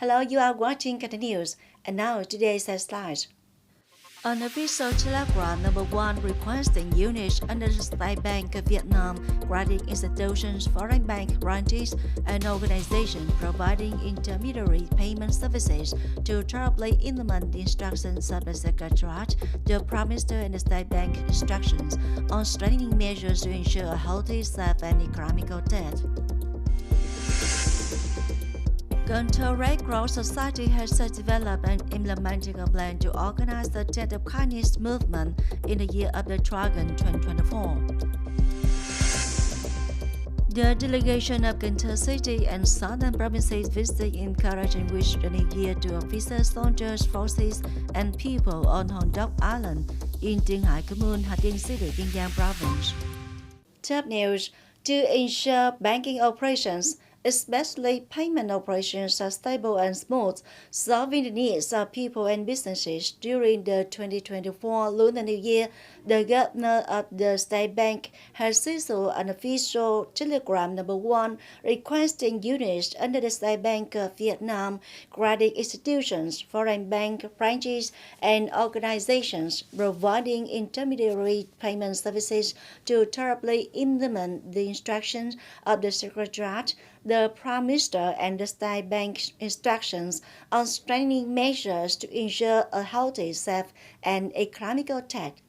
Hello, you are watching Cần Thơ News, and now today's slide. An official telegram number 1 requesting units under the State Bank of Vietnam, credit institutions, foreign bank branches, and organizations providing intermediary payment services to thoroughly implement the instructions of the Secretariat, the Prime Minister and the State Bank instructions on strengthening measures to ensure a healthy, safe, and economical debt. Cần Thơ Red Cross Society has developed and implemented a plan to organize the Tet of Kindness movement in the year of the Dragon 2024. The delegation of Cần Thơ City and Southern Provinces visited encouraged and wished a new year to officers, soldiers, forces, and people on Hòn Đốc Island in Tiên Hải commune, Kiên City, Kiên Giang province. Top news: to ensure banking operations, especially payment operations, are stable and smooth, solving the needs of people and businesses during the 2024 Lunar New Year, the Governor of the State Bank has issued an official telegram number 1 requesting units under the State Bank of Vietnam, credit institutions, foreign bank branches, and organizations providing intermediary payment services to thoroughly implement the instructions of the Secretariat, the Prime Minister and the State Bank's instructions on strengthening measures to ensure a healthy, safe, and economical debt.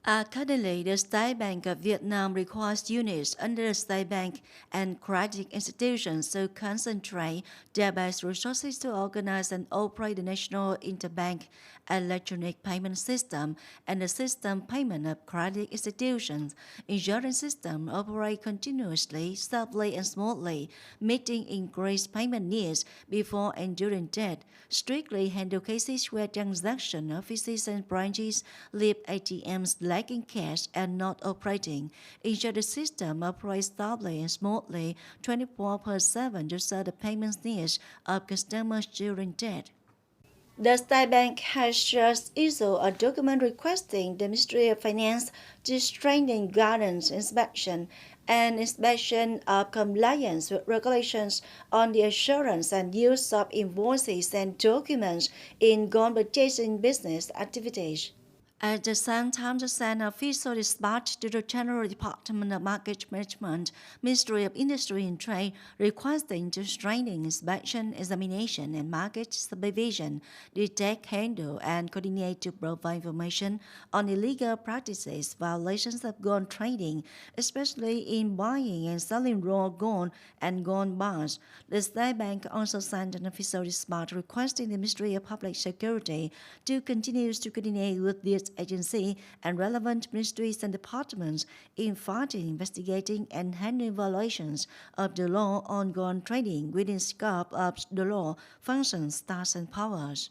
Accordingly, the State Bank of Vietnam requires units under the State Bank and credit institutions to concentrate their best resources to organize and operate the National Interbank Electronic Payment System and the system payment of credit institutions. Insurance system operate continuously, safely, and smoothly, meeting increased payment needs before and during debt. Strictly handle cases where transaction offices and branches leave ATMs lacking cash and not operating. Ensure the system operates stably and smoothly 24/7 to serve the payment needs of customers during debt. The State Bank has just issued a document requesting the Ministry of Finance to strengthen guidance, inspection of compliance with regulations on the assurance and use of invoices and documents in gold purchasing business activities. At the same time, the sent official dispatch to the General Department of Market Management, Ministry of Industry and Trade, requesting to strengthen inspection, examination, and market supervision, detect, handle, and coordinate to provide information on illegal practices, violations of gold trading, especially in buying and selling raw gold and gold bars. The State Bank also sent an official dispatch requesting the Ministry of Public Security to continue to coordinate with this agency and relevant ministries and departments in fighting, investigating, and handling violations of the law on gold trading within scope of the law, functions, tasks, and powers.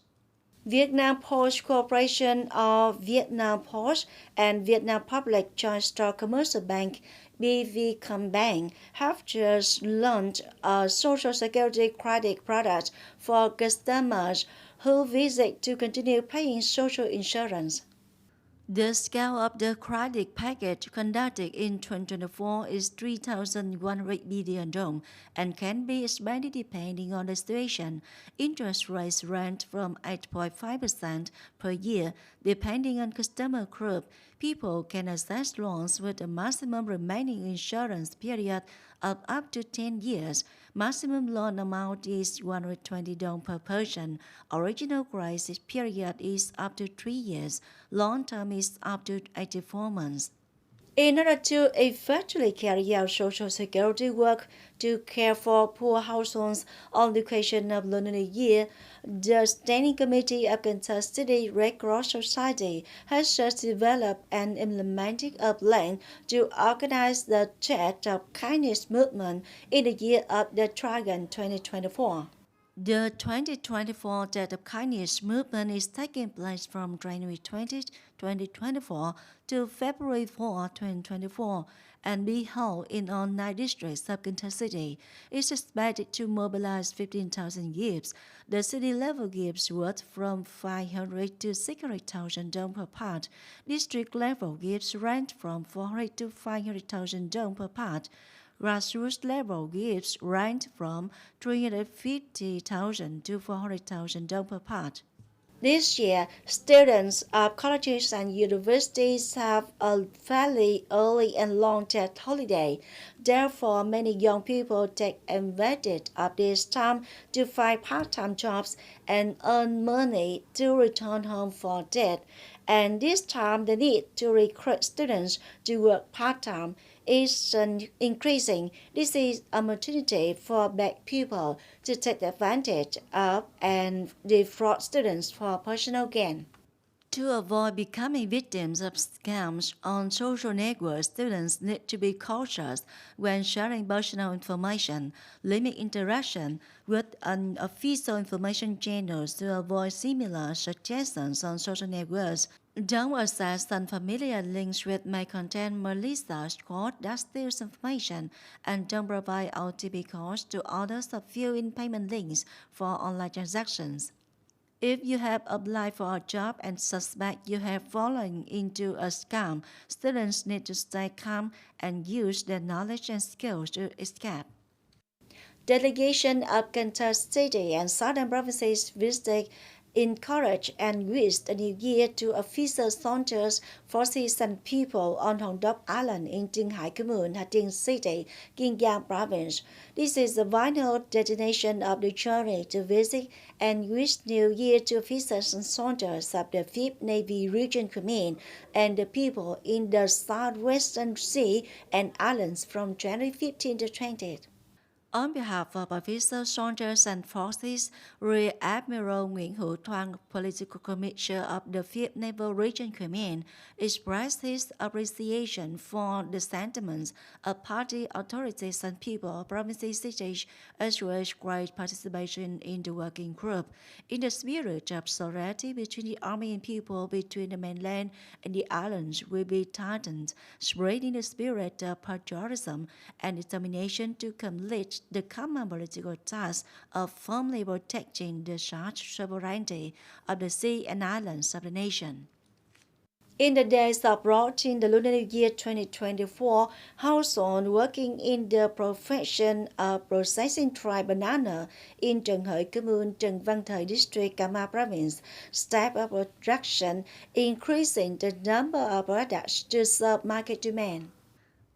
Vietnam Post Corporation or Vietnam Post and Vietnam Public Joint Stock Commercial Bank BVCombank have just launched a Social Security credit product for customers who visit to continue paying social insurance. The scale of the credit package conducted in 2024 is 3,100 billion dong and can be expanded depending on the situation. Interest rates range from 8.5% per year. Depending on customer group, people can access loans with a maximum remaining insurance period of up to 10 years. Maximum loan amount is 120 dong per person. Original grace period is up to 3 years. Long term is up to 84 months. In order to effectively carry out social security work to care for poor households on the occasion of Lunar New Year, the Standing Committee of Cần Thơ City Red Cross Society has just developed and implemented a plan to organize the Tet of Kindness movement in the year of the Dragon 2024. The 2024 Tet of Kindness movement is taking place from January 20, 2024 to February 4, 2024 and be held in all 9 districts of Cần Thơ City. It's expected to mobilize 15,000 gifts. The city level gifts worth from 500 to 600,000 dong per part. District level gifts range from 400 to 500,000 dong per part. Grassroots level gifts range from 350,000 to 400,000 dong per part. This year, students of colleges and universities have a fairly early and long Tet holiday. Therefore, many young people take advantage of this time to find part-time jobs and earn money to return home for Tet. And this time, the need to recruit students to work part-time is increasing. This is an opportunity for black people to take advantage of and defraud students for personal gain. To avoid becoming victims of scams on social networks, students need to be cautious when sharing personal information, limit interaction with unofficial information channels to avoid similar suggestions on social networks. Don't access unfamiliar links which may contain malicious code that steals information, and don't provide OTP codes to others or fill in payment links for online transactions. If you have applied for a job and suspect you have fallen into a scam, students need to stay calm and use their knowledge and skills to escape. Delegation of Cần Thơ City and Southern provinces visited, encourage and wish the new year to official soldiers, forces and people on Hòn Đốc Island in Tiên Hải commune, Thành City, Kiên Giang province. This is the final destination of the journey to visit and wish New Year to officers and soldiers of the 5th Navy Region Command and the people in the Southwestern Sea and Islands from January 15 to 20. On behalf of officers, soldiers, and forces, Rear Admiral Nguyễn Hữu Thoan, Political Commissioner of the 5th Naval Region Command, expressed his appreciation for the sentiments of party authorities and people of provinces cities, as well as great participation in the working group, in the spirit of solidarity between the army and people between the mainland and the islands will be tightened, spreading the spirit of patriotism and determination to complete the common political task of firmly protecting the sovereignty of the sea and islands of the nation. In the days approaching the Lunar New Year 2024, households working in the profession of processing dry banana in Trần Hợi commune, Trần Văn Thời district, Cà Mau province, step up production, increasing the number of products to serve market demand.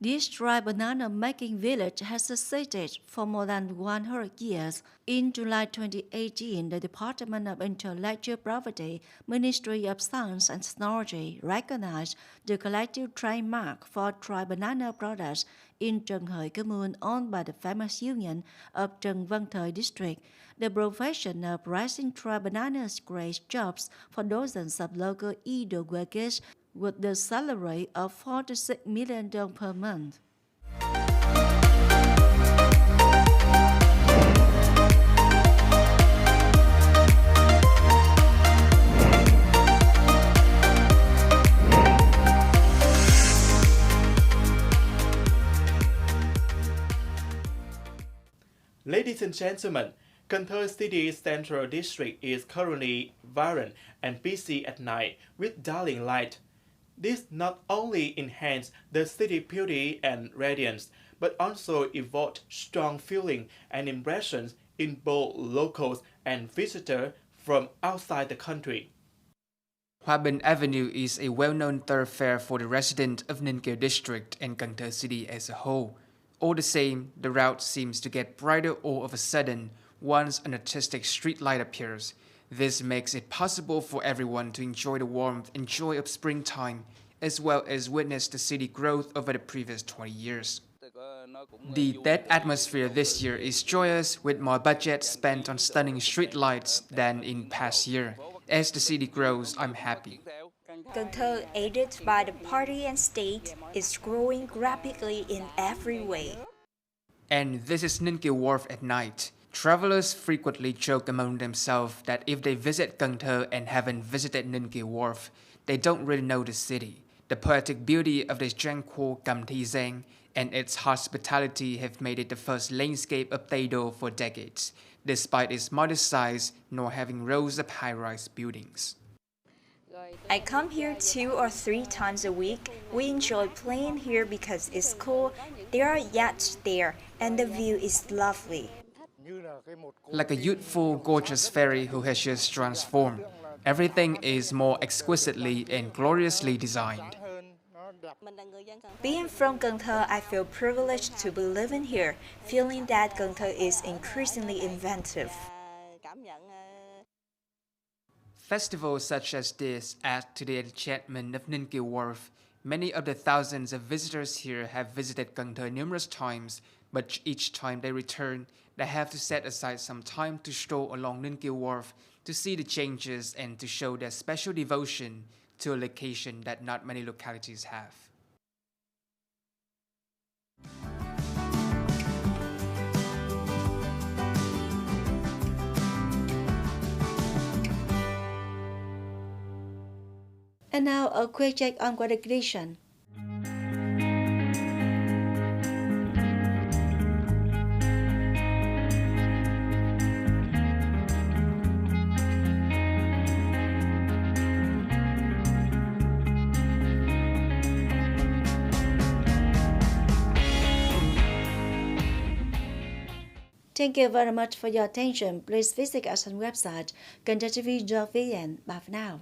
This dry banana making village has existed for more than 100 years. In July 2018, the Department of Intellectual Property, Ministry of Science and Technology recognized the collective trademark for dry banana products in Trần Hợi commune owned by the famous union of Trần Văn Thời district. The profession of raising dry bananas creates jobs for dozens of local Edo workers with the salary of 4 to 6 million dong per month. Ladies and gentlemen, Cần Thơ City's Central District is currently vibrant and busy at night with dazzling light. This not only enhanced the city beauty and radiance, but also evoked strong feeling and impressions in both locals and visitors from outside the country. Hoa Bình Avenue is a well-known thoroughfare for the residents of Ninh Kiều District and Cần Thơ City as a whole. All the same, the route seems to get brighter all of a sudden once an artistic street light appears. This makes it possible for everyone to enjoy the warmth and joy of springtime, as well as witness the city growth over the previous 20 years. The Tet atmosphere this year is joyous, with more budget spent on stunning street lights than in past year. As the city grows, I'm happy. Cần Thơ, aided by the party and state, is growing rapidly in every way. And this is Ninh Kiều Wharf at night. Travelers frequently joke among themselves that if they visit Cần Thơ and haven't visited Ninh Kiều Wharf, they don't really know the city. The poetic beauty of this tranquil Kiên Giang and its hospitality have made it the first landscape of Tây Đô for decades, despite its modest size nor having rows of high-rise buildings. I come here 2 or 3 times a week. We enjoy playing here because it's cool. There are yachts there, and the view is lovely. Like a youthful, gorgeous fairy who has just transformed. Everything is more exquisitely and gloriously designed. Being from Cần Thơ, I feel privileged to be living here, feeling that Cần Thơ is increasingly inventive. Festivals such as this add to the enchantment of Ninh Kiều Wharf. Many of the thousands of visitors here have visited Cần Thơ numerous times, but each time they return, they have to set aside some time to stroll along Ninh Kiều Wharf to see the changes and to show their special devotion to a location that not many localities have. And now a quick check on weather condition. Thank you very much for your attention. Please visit us on website kenthotv.vn. Bye for now.